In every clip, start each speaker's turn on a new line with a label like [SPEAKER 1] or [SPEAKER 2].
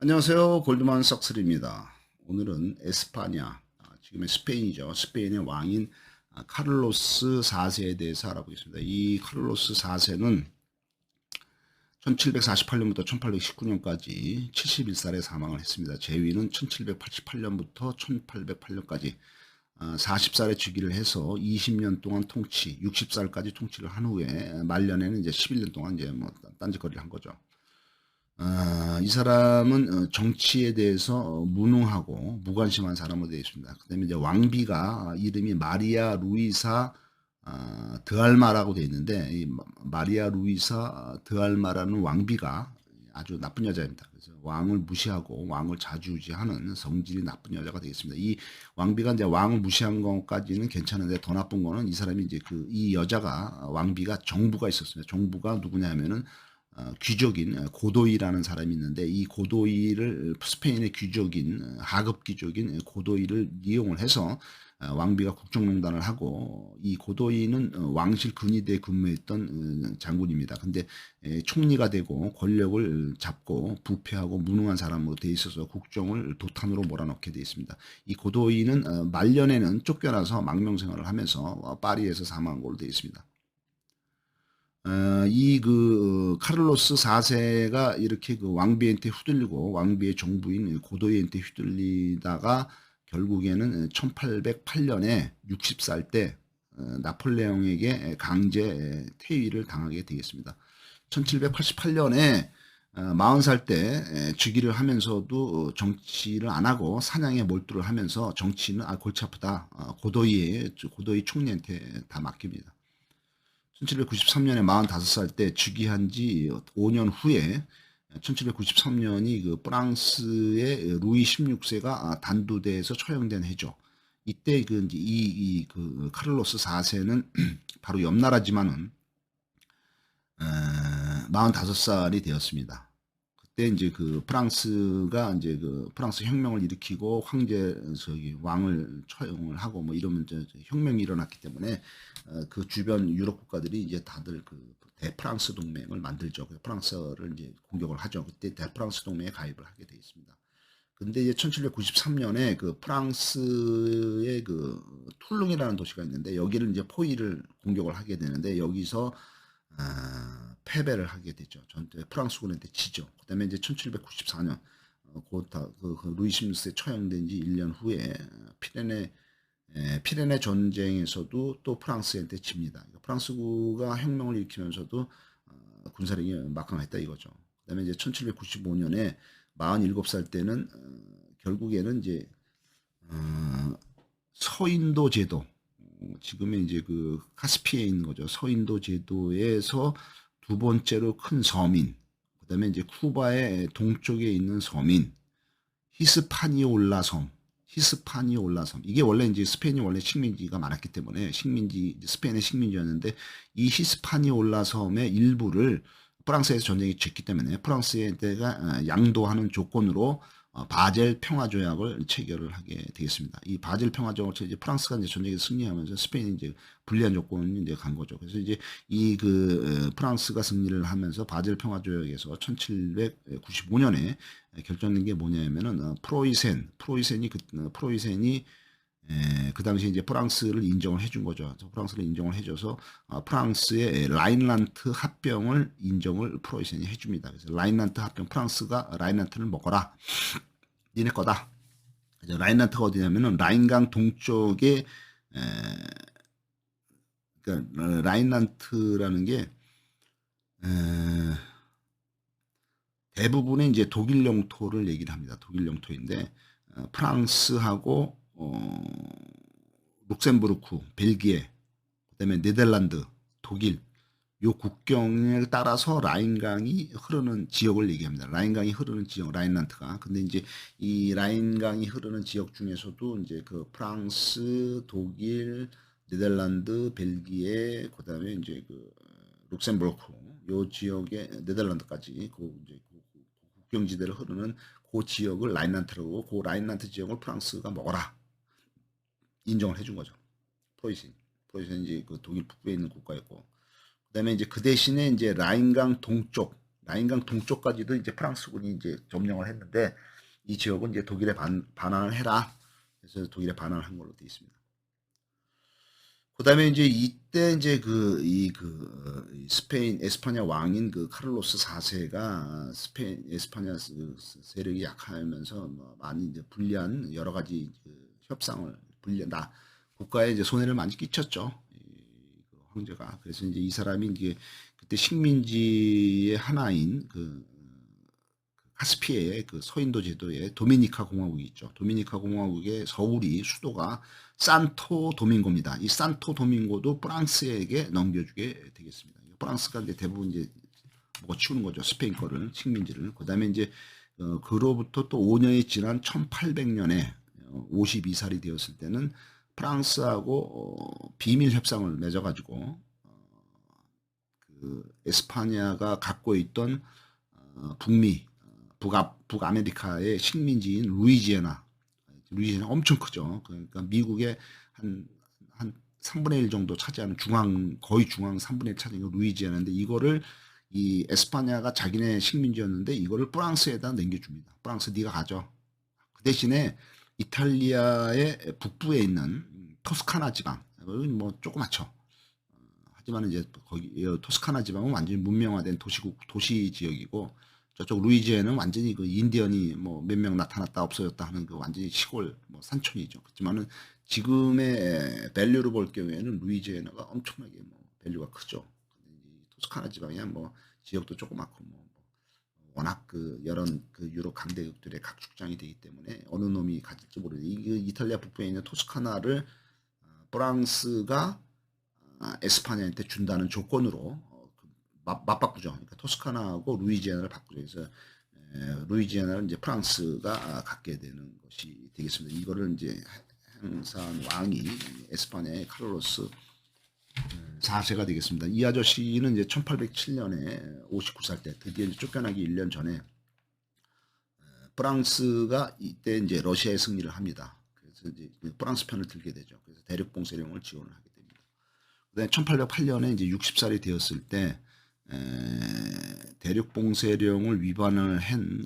[SPEAKER 1] 안녕하세요. 골드만삭스입니다. 오늘은 에스파냐, 지금의 스페인이죠. 스페인의 왕인 카를로스 4세에 대해서 알아보겠습니다. 이 카를로스 4세는 1748년부터 1819년까지 71살에 사망을 했습니다. 재위는 1788년부터 1808년까지 40살에 즉위를 해서 20년 동안 통치, 60살까지 통치를 한 후에 말년에는 이제 11년 동안 이제 뭐 딴짓거리를 한 거죠. 이 사람은 정치에 대해서 무능하고 무관심한 사람으로 되어 있습니다. 그다음에 이제 왕비가 이름이 마리아 루이사 드알마라고 되어 있는데 이 마리아 루이사 드알마라는 왕비가 아주 나쁜 여자입니다. 그래서 왕을 무시하고 왕을 좌지우지하는 성질이 나쁜 여자가 되겠습니다. 이 왕비가 이제 왕을 무시한 것까지는 괜찮은데 더 나쁜 거는 이 사람이 이제 이 여자가 왕비가 정부가 있었습니다. 정부가 누구냐면은 귀족인 고도이라는 사람이 있는데 이 고도이를 스페인의 귀족인 하급 귀족인 고도이를 이용을 해서 왕비가 국정농단을 하고 이 고도이는 왕실 근위대에 근무했던 장군입니다. 근데 총리가 되고 권력을 잡고 부패하고 무능한 사람으로 돼 있어서 국정을 도탄으로 몰아넣게 돼 있습니다. 이 고도이는 말년에는 쫓겨나서 망명생활을 하면서 파리에서 사망한 걸로 되어 있습니다. 카를로스 4세가 이렇게 그 왕비한테 휘둘리고 왕비의 종부인 고도이한테 휘둘리다가 결국에는 1808년에 60살 때 나폴레옹에게 강제 퇴위를 당하게 되겠습니다. 1788년에 40살 때 즉위를 하면서도 정치를 안 하고 사냥에 몰두를 하면서 정치는 골치 아프다. 고도이 총리한테 다 맡깁니다. 1793년에 45살 때 즉위한 지 5년 후에 1793년이 그 프랑스의 루이 16세가 단두대에서 처형된 해죠. 이때 그 카를로스 4세는 바로 옆 나라지만은 45살이 되었습니다. 그때 이제 그 프랑스가 이제 그 프랑스 혁명을 일으키고 왕을 처형을 하고 뭐 이러면 이제 혁명이 일어났기 때문에 그 주변 유럽 국가들이 이제 다들 그 대프랑스 동맹을 만들죠. 프랑스를 이제 공격을 하죠. 그때 대프랑스 동맹에 가입을 하게 되어 있습니다. 근데 이제 1793년에 그 프랑스의 그 툴룽이라는 도시가 있는데 여기를 이제 포위를 공격을 하게 되는데 여기서 패배를 하게 되죠. 전투에 프랑스군한테 지죠. 그다음에 이제 1794년 루이 16세 처형된 지 1년 후에 피레네 전쟁에서도 또 프랑스한테 집니다. 프랑스가 혁명을 일으키면서도 군사력이 막강했다 이거죠. 그다음에 이제 1795년에 47살 때는 결국에는 이제 어, 서인도 제도 지금의 이제 그 카스피에 있는 거죠. 서인도 제도에서 두 번째로 큰 서민, 그다음에 이제 쿠바의 동쪽에 있는 서민, 히스파니올라 섬, 히스파니올라 섬. 이게 원래 이제 스페인이 원래 식민지가 많았기 때문에 스페인의 식민지였는데 이 히스파니올라 섬의 일부를 프랑스에서 전쟁이 졌기 때문에 프랑스에다가 양도하는 조건으로 바젤 평화조약을 체결을 하게 되겠습니다. 이 바젤 평화조약을 이제 프랑스가 이제 전쟁에 승리하면서 스페인이 이제 불리한 조건이 이제 간 거죠. 그래서 이제 프랑스가 승리를 하면서 바젤 평화조약에서 1795년에 결정된 게 뭐냐면은 프로이센이 그 당시에 이제 프랑스를 인정을 해준 거죠. 프랑스를 인정을 해줘서 프랑스의 라인란트 합병을 인정을 프로이센이 해줍니다. 그래서 라인란트 합병 프랑스가 라인란트를 먹어라. 니네 거다. 이제 라인란트가 어디냐면은 라인강 동쪽에 그러니까 라인란트라는 게 대부분의 이제 독일 영토를 얘기를 합니다. 독일 영토인데 프랑스하고 룩셈부르크, 벨기에, 그다음에 네덜란드, 독일 요 국경을 따라서 라인강이 흐르는 지역을 얘기합니다. 라인강이 흐르는 지역, 라인란트가. 근데 이제 이 라인강이 흐르는 지역 중에서도 이제 그 프랑스, 독일, 네덜란드, 벨기에, 그다음에 이제 그 룩셈부르크 요 지역에 네덜란드까지 이제 국경지대를 흐르는 그 지역을 라인란트라고 그 라인란트 지역을 프랑스가 먹어라 인정을 해준 거죠. 프로이센. 프로이센이 이제 그 독일 북부에 있는 국가였고, 그다음에 이제 그 대신에 이제 라인강 동쪽 라인강 동쪽까지도 이제 프랑스군이 이제 점령을 했는데 이 지역은 이제 독일에 반환을 해라. 그래서 독일에 반환을 한 걸로 되어 있습니다. 그다음에 이제 이때 이제 스페인 에스파냐 왕인 그 카를로스 4세가 스페인 에스파냐 세력이 약하면서 뭐 많이 이제 불리한 여러 가지 그 협상을 나 국가에 이제 손해를 많이 끼쳤죠. 그 황제가. 그래서 이제 이 사람이 이제 그때 식민지의 하나인 그 카스피해의 그 서인도 제도의 도미니카 공화국이 있죠. 도미니카 공화국의 서울이 수도가 산토 도밍고입니다. 이 산토 도밍고도 프랑스에게 넘겨주게 되겠습니다. 프랑스가 이제 대부분 이제 먹어치우는 거죠. 스페인 거를 식민지를. 그다음에 이제 그로부터 또 5년이 지난 1800년에 52살이 되었을 때는 프랑스하고 비밀 협상을 맺어가지고 그 에스파냐가 갖고 있던 북미 북아메리카의 식민지인 루이지애나 엄청 크죠. 그러니까 미국의 한 3분의 1 정도 차지하는 거의 중앙 3분의 1 차지하는 루이지애나인데 이거를 이 에스파냐가 자기네 식민지였는데 이거를 프랑스에다 넘겨줍니다. 프랑스 네가 가져. 그 대신에 이탈리아의 북부에 있는 토스카나 지방, 뭐 조그맣죠. 하지만 이제 거기 토스카나 지방은 완전히 문명화된 도시 지역이고 저쪽 루이지애는 완전히 그 인디언이 뭐 몇 명 나타났다 없어졌다 하는 그 완전히 시골 뭐 산촌이죠. 그렇지만은 지금의 밸류로 볼 경우에는 루이지애나가 엄청나게 뭐 밸류가 크죠. 토스카나 지방이야 뭐 지역도 조그맣고 뭐 워낙 그 여러 그 유럽 강대국들의 각축장이 되기 때문에 어느 놈이 가질지 모르는 이탈리아 북부에 있는 토스카나를 프랑스가 에스파냐한테 준다는 조건으로 맞바꾸죠. 그러니까 토스카나하고 루이지애나를 바꾸죠. 그래서 루이지애나를 이제 프랑스가 갖게 되는 것이 되겠습니다. 이거를 이제 행사한 왕이 에스파냐의 카를로스 4세가 되겠습니다. 이 아저씨는 이제 1807년에 59살 때 드디어 이제 쫓겨나기 1년 전에 프랑스가 이때 이제 러시아에 승리를 합니다. 그래서 이제 프랑스 편을 들게 되죠. 그래서 대륙봉쇄령을 지원을 하게 됩니다. 그다음에 1808년에 이제 60살이 되었을 때 대륙봉쇄령을 위반을 한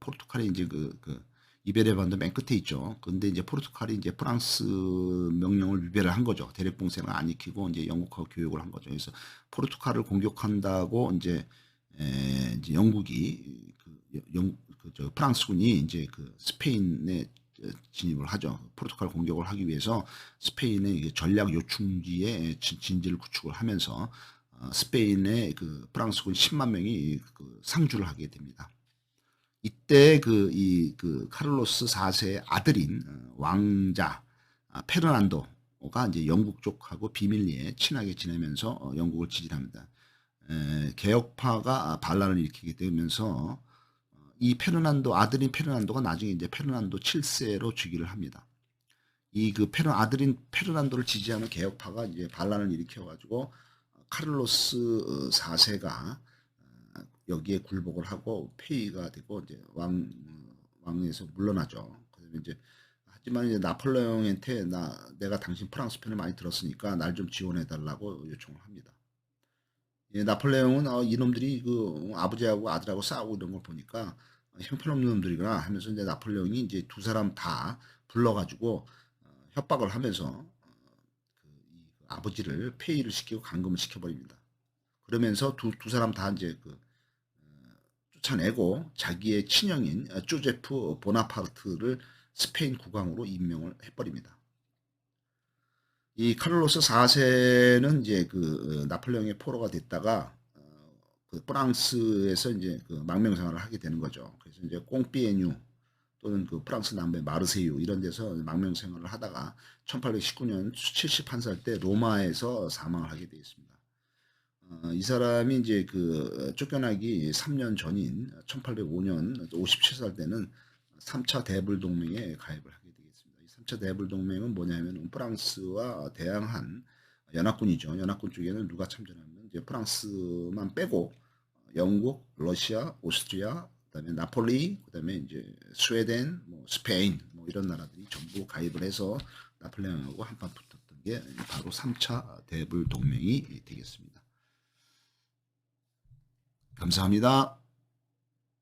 [SPEAKER 1] 포르투갈이 이제 이베리아 반도 맨 끝에 있죠. 근데 이제 포르투갈이 이제 프랑스 명령을 위배를 한 거죠. 대륙봉쇄를 안 지키고 이제 영국하고 교역을 한 거죠. 그래서 포르투갈을 공격한다고 이제 영국이 프랑스군이 이제 스페인에 진입을 하죠. 포르투갈 공격을 하기 위해서 스페인의 전략 요충지에 진지를 구축을 하면서 스페인의 프랑스군 10만 명이 상주를 하게 됩니다. 이때 카를로스 4세의 아들인 왕자 페르난도가 이제 영국 쪽하고 비밀리에 친하게 지내면서 영국을 지지합니다. 개혁파가 반란을 일으키게 되면서 이 아들인 페르난도가 나중에 이제 페르난도 7세로 즉위를 합니다. 아들인 페르난도를 지지하는 개혁파가 이제 반란을 일으켜가지고 카를로스 4세가 여기에 굴복을 하고 폐위가 되고 이제 왕에서 물러나죠. 그다음에 이제 하지만 이제 나폴레옹한테 내가 당신 프랑스 편을 많이 들었으니까 날 좀 지원해 달라고 요청을 합니다. 예, 나폴레옹은 이놈들이 아버지하고 아들하고 싸우고 이런 걸 보니까 형편없는 놈들이구나 하면서 이제 나폴레옹이 이제 두 사람 다 불러가지고 협박을 하면서 아버지를 폐위를 시키고 감금을 시켜버립니다. 그러면서 두 사람 다 이제 쫓아내고 자기의 친형인 조제프 보나파르트를 스페인 국왕으로 임명을 해버립니다. 이 카를로스 4세는 이제 나폴레옹의 포로가 됐다가 프랑스에서 이제 망명 생활을 하게 되는 거죠. 그래서 이제 꽁피에뉴 또는 프랑스 남부의 마르세유 이런 데서 망명 생활을 하다가 1819년 71살 때 로마에서 사망을 하게 되어 있습니다. 이 사람이 이제 쫓겨나기 3년 전인 1805년 57살 때는 3차 대불동맹에 가입을 하게 되겠습니다. 이 3차 대불동맹은 뭐냐면 프랑스와 대항한 연합군이죠. 연합군 쪽에는 누가 참전하면 이제 프랑스만 빼고 영국, 러시아, 오스트리아, 그다음에 나폴리, 그다음에 이제 스웨덴, 스페인 이런 나라들이 전부 가입을 해서 나폴레옹하고 한판 붙었던 게 바로 3차 대불동맹이 되겠습니다. 감사합니다.